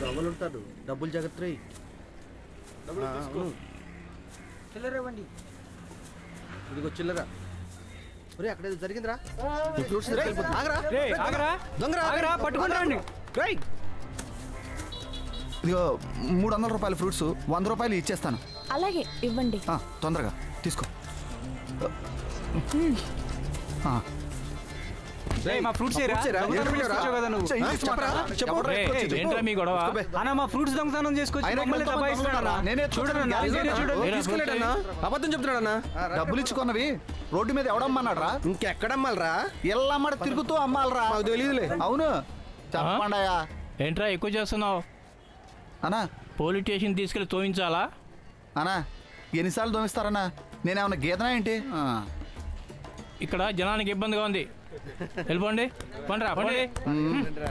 దొంగలు ఉంటారు, డబ్బులు జాగ్రత్త. చిల్లర ఇవ్వండి. ఇదిగో చిల్లరా. ఒరే అక్కడ ఏదో జరిగిందిరా. ఫ్రూట్స్ ఇదిగో 300 రూపాయల ఫ్రూట్స్ 100 రూపాయలు ఇచ్చేస్తాను. అలాగే ఇవ్వండి. తొందరగా తీసుకో. మా ఫ్రూట్స్ ఏంట్రా మీ గొడవ? అన్న మా ఫ్రూట్స్ దొంగతనం చేసుకొచ్చి అబద్ధం చెప్తున్నాడన్నా. డబ్బులు ఇచ్చుకున్నవి రోడ్డు మీద ఎవడమ్మన్నాడ్రా? ఇంకెక్కడమ్మాలరా? ఎల్లమ్మడ తిరుగుతూ అమ్మాలరా? తెలియదులే. అవును చెప్పండాయా. ఏంట్రా ఎక్కువ చేస్తున్నావు? అన్నా పోలీస్ స్టేషన్ తీసుకెళ్ళి తోయించాలా? అన్నా ఎన్నిసార్లు దోమిస్తారన్నా? నేనేమన్నా గీతనా ఏంటి? ఇక్కడ జనానికి ఇబ్బందిగా ఉంది. వెళ్ళిపోండి, పండ్రా పండి.